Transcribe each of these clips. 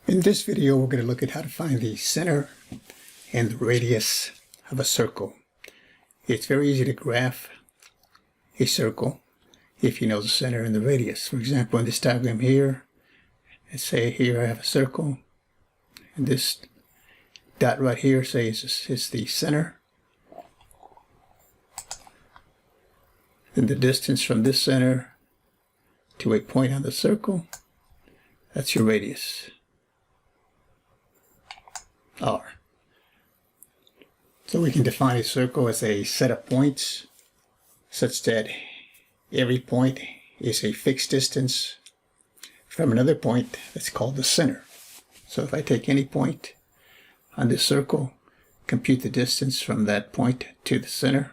In this video, we're going to look at how to find the center and the radius of a circle. It's very easy to graph a circle if you know the center and the radius. For example, in this diagram here, let's say here I have a circle, and this dot right here, say is the center. Then the distance from this center to a point on the circle, that's your radius, r. So we can define a circle as a set of points such that every point is a fixed distance from another point that's called the center. So if I take any point on this circle, compute the distance from that point to the center,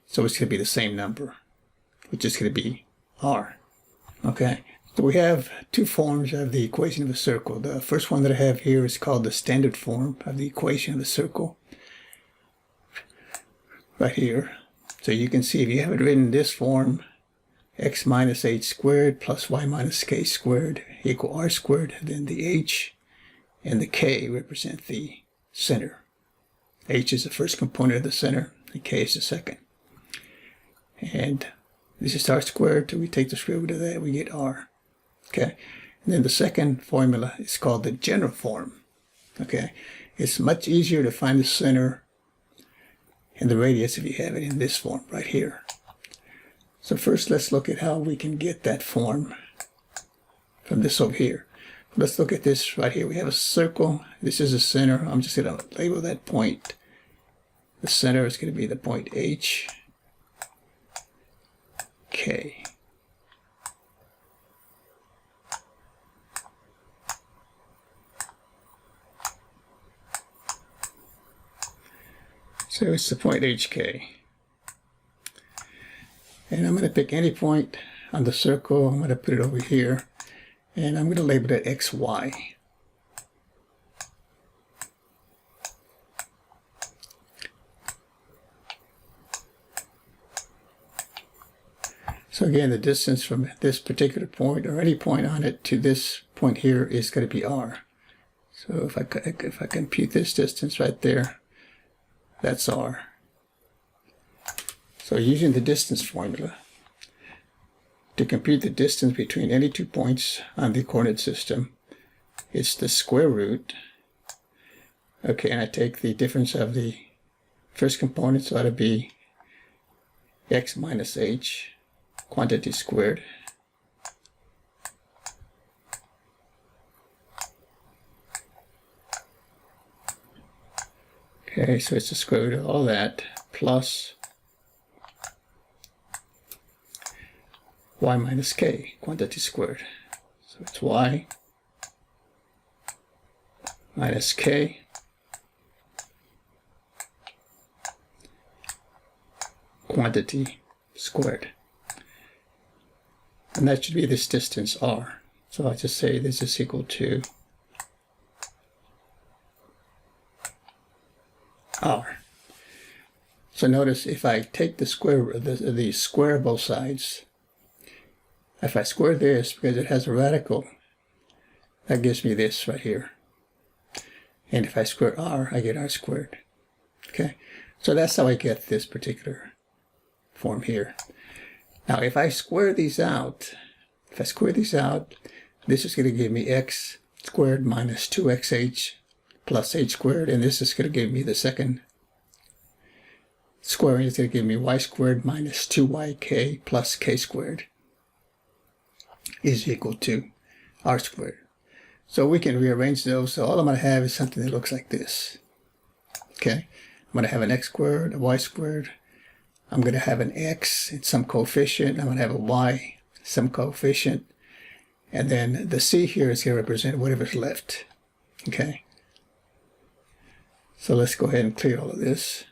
so it's going to be the same number, which is going to be r. Okay, so we have two forms of the equation of a circle. The first one that I have here is called the standard form of the equation of a circle, right here. So you can see if you have it written in this form, x minus h squared plus y minus k squared equal r squared, then the h and the k represent the center. H is the first component of the center, and k is the second. And this is r squared, so we take the square root of that, we get r. Okay, and then the second formula is called the general form. Okay, it's much easier to find the center and the radius if you have it in this form right here. So first let's look at how we can get that form from this over here. Let's look at this right here. We have a circle. This is the center. I'm just going to label that point. The center is going to be the point H, K. So it's the point HK. And I'm going to pick any point on the circle. I'm going to put it over here. And I'm going to label it XY. So again, the distance from this particular point or any point on it to this point here is going to be r. So if I compute this distance right there, that's r. So using the distance formula to compute the distance between any two points on the coordinate system, it's the square root. Okay, and I take the difference of the first component, so that'll be x minus h, quantity squared, okay, so it's the square root of all that, plus y minus k, quantity squared. So it's y minus k quantity squared. And that should be this distance r. So I'll just say this is equal to r. So notice if I take the square of both sides, if I square this, because it has a radical, that gives me this right here. And if I square r, I get r squared. Okay, so that's how I get this particular form here. Now if I square these out, this is going to give me x squared minus 2xh plus h squared, and this is going to give me the second squaring is going to give me y squared minus 2yk plus k squared is equal to r squared. So we can rearrange those. So all I'm going to have is something that looks like this. Okay, I'm going to have an x squared, a y squared. I'm going to have an x and some coefficient. I'm going to have a y, some coefficient. And then the c here is going to represent whatever's left. Okay, so let's go ahead and clear all of this.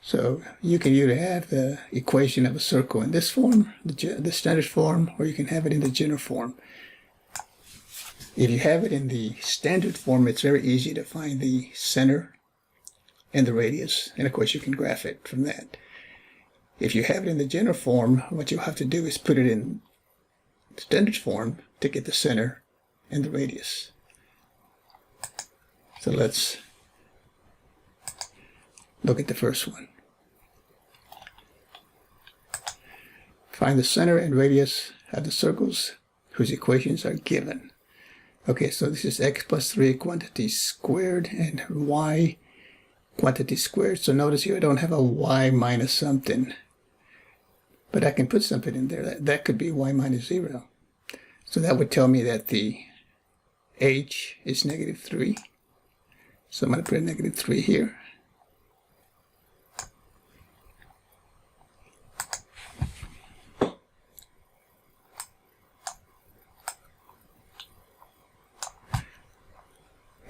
So you can either have the equation of a circle in this form, the standard form, or you can have it in the general form. If you have it in the standard form, it's very easy to find the center and the radius, and of course you can graph it from that. If you have it in the general form, what you'll have to do is put it in standard form to get the center and the radius. So let's look at the first one. Find the center and radius of the circles whose equations are given. Okay, so this is x plus 3 quantity squared and y quantity squared. So notice here I don't have a y minus something, but I can put something in there. That could be y minus 0. So that would tell me that the h is negative 3. So I'm going to put a negative 3 here.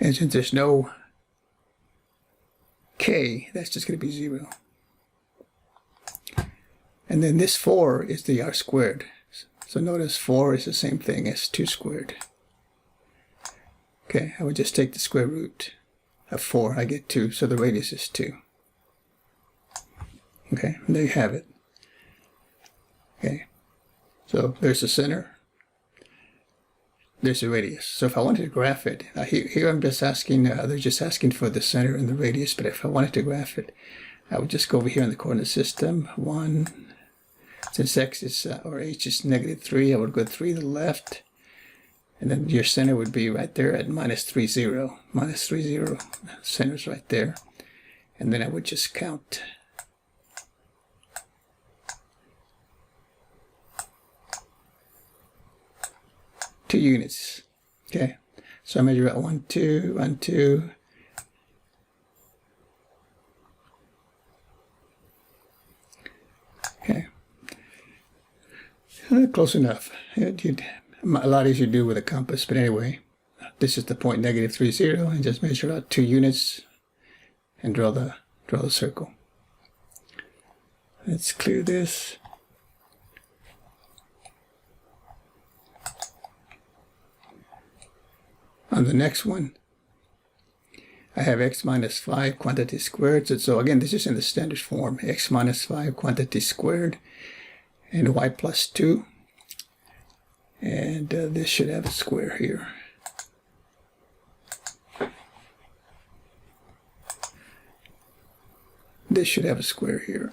And since there's no k, that's just going to be 0. And then this 4 is the r squared. So notice 4 is the same thing as 2 squared. Okay, I would just take the square root of 4. I get 2, so the radius is 2. Okay, and there you have it. Okay, so there's the center. There's the radius. So if I wanted to graph it, here I'm just asking, they're just asking for the center and the radius, but if I wanted to graph it, I would just go over here in the coordinate system. 1, since x is, or h is negative 3, I would go 3 to the left, and then your center would be right there at minus 3, 0. Minus 3, 0, center's right there. And then I would just count. Two units. Okay, so I measure out 1, 2, 1, 2. Okay, close enough. A lot easier to do with a compass, but anyway, this is the point negative 3, 0, and just measure out 2 units and draw the circle. Let's clear this. On the next one, I have x minus 5 quantity squared. So again, this is in the standard form. X minus 5 quantity squared and y plus 2. And this should have a square here. This should have a square here.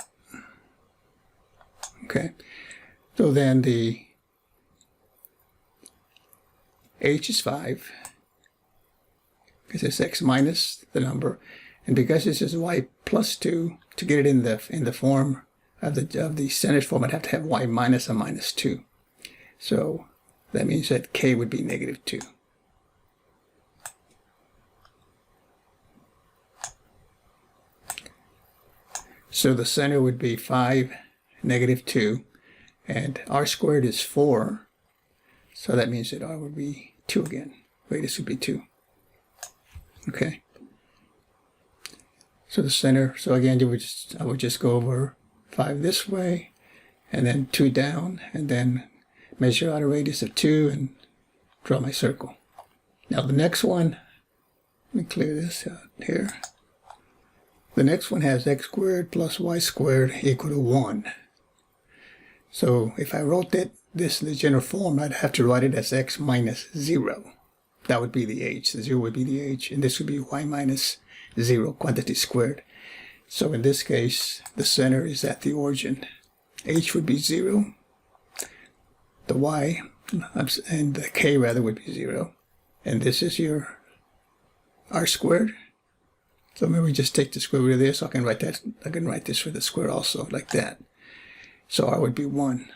Okay. So then the h is 5. Because it's x minus the number, and because this is y plus 2, to get it in the form of the standard form, I'd have to have y minus a minus 2. So that means that k would be negative 2. So the center would be 5, negative 2, and r squared is 4. So that means that r would be 2 again. Radius would be 2. Okay, so the center, so again, I would just go over 5 this way, and then 2 down, and then measure out a radius of 2 and draw my circle. Now the next one, let me clear this out here. The next one has x squared plus y squared equal to 1. So if I wrote this in the general form, I'd have to write it as x minus 0. That would be the h. The 0 would be the h, and this would be y minus 0 quantity squared. So in this case, the center is at the origin. H would be 0. The y, and the k rather, would be 0. And this is your r squared. So maybe we just take the square root of this. I can write that. I can write this for the square also, like that. So r would be 1.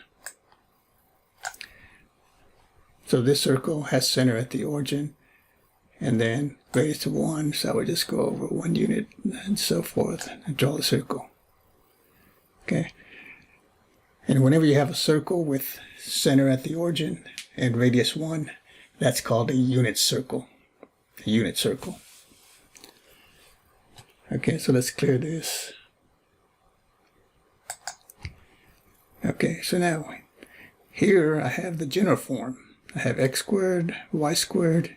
So this circle has center at the origin, and then radius of 1, so I would just go over 1 unit and so forth and draw the circle. Okay. And whenever you have a circle with center at the origin and radius 1, that's called a unit circle. A unit circle. Okay, so let's clear this. Okay, so now here I have the general form. I have x squared, y squared,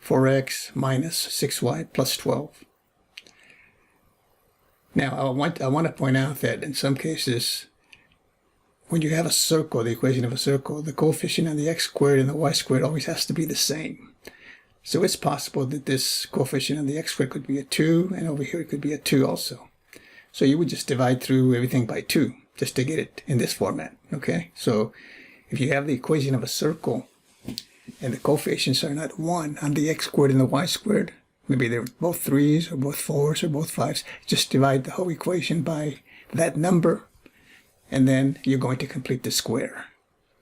4x minus 6y plus 12. Now I want to point out that in some cases when you have a circle, the equation of a circle, the coefficient of the x squared and the y squared always has to be the same. So it's possible that this coefficient of the x squared could be a 2, and over here it could be a 2 also. So you would just divide through everything by 2 just to get it in this format, okay? So if you have the equation of a circle and the coefficients are not 1 on the x squared and the y squared, maybe they're both 3's or both 4's or both 5's, just divide the whole equation by that number, and then you're going to complete the square,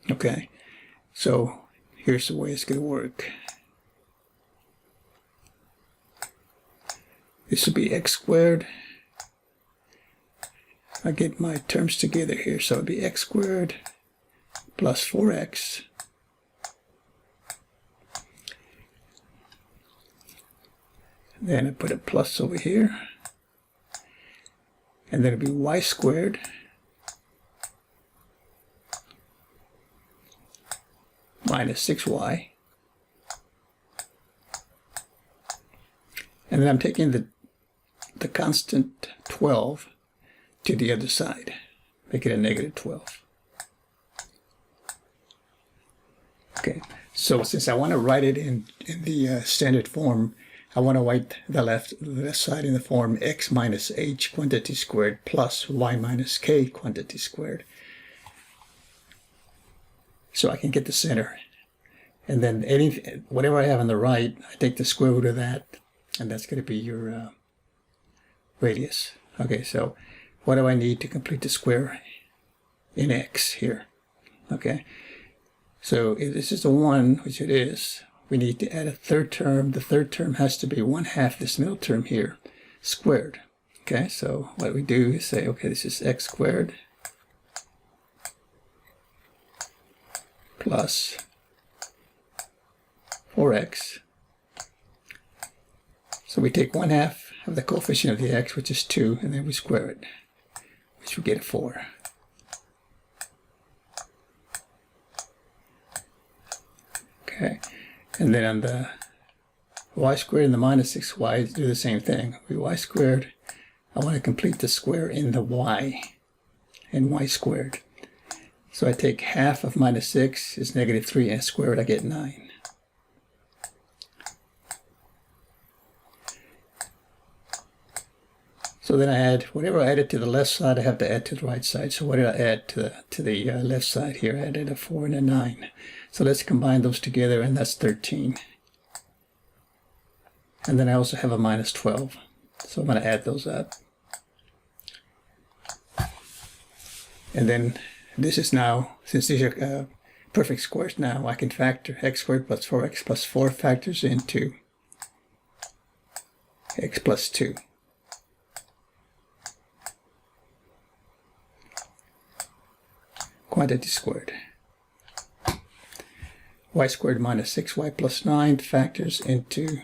okay? So here's the way it's going to work. This will be x squared. I get my terms together here, so it'll be x squared plus 4x then I put a plus over here, and then it'll be y squared minus 6y, and then I'm taking the constant 12 to the other side, make it a negative 12. Okay, so since I want to write it in the standard form, I want to write the left side in the form x minus h quantity squared plus y minus k quantity squared. So I can get the center. And then whatever I have on the right, I take the square root of that, and that's going to be your radius. Okay, so what do I need to complete the square in x here? Okay, so if this is a 1, which it is, we need to add a third term. The third term has to be 1/2 this middle term here, squared. Okay, so what we do is say, okay, this is x squared plus 4x. So we take 1/2 of the coefficient of the x, which is 2, and then we square it, which we get a 4. Okay, and then on the y squared and the minus 6y, do the same thing. We y squared, I want to complete the square in the y, and y squared. So I take half of minus 6 is negative 3, and square it, I get 9. So then I add, whatever I added to the left side, I have to add to the right side. So what did I add to the left side here? I added a 4 and a 9. So let's combine those together, and that's 13. And then I also have a minus 12. So I'm going to add those up. And then this is now, since these are perfect squares now, I can factor x squared plus 4x plus 4 factors into x plus 2. Quantity squared. Y squared minus 6y plus 9 factors into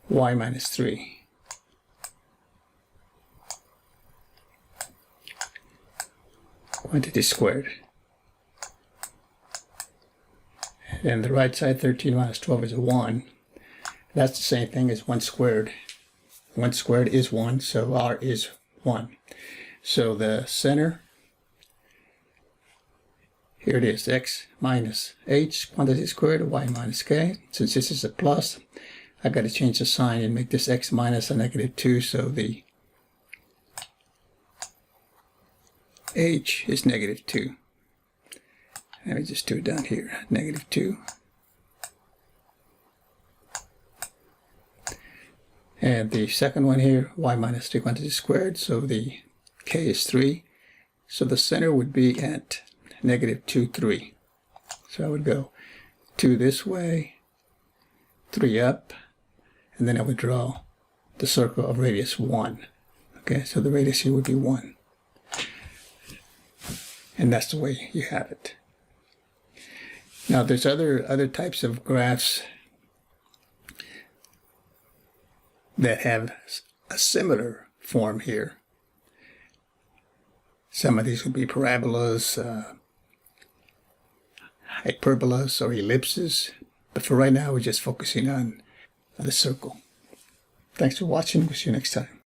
y minus 3. Quantity squared. And the right side, 13 minus 12 is a 1. That's the same thing as 1 squared. 1 squared is 1, so r is 1. So the center, here it is, x minus h quantity squared, y minus k. Since this is a plus, I've got to change the sign and make this x minus a negative 2, so the h is negative 2. Let me just do it down here, negative 2. And the second one here, y minus 3 quantity squared, so the k is 3. So the center would be at negative 2, 3. So I would go 2 this way, 3 up, and then I would draw the circle of radius 1. Okay, so the radius here would be 1. And that's the way you have it. Now there's other types of graphs that have a similar form here. Some of these would be parabolas, hyperbolas, or ellipses. But for right now, we're just focusing on the circle. Thanks for watching. We'll see you next time.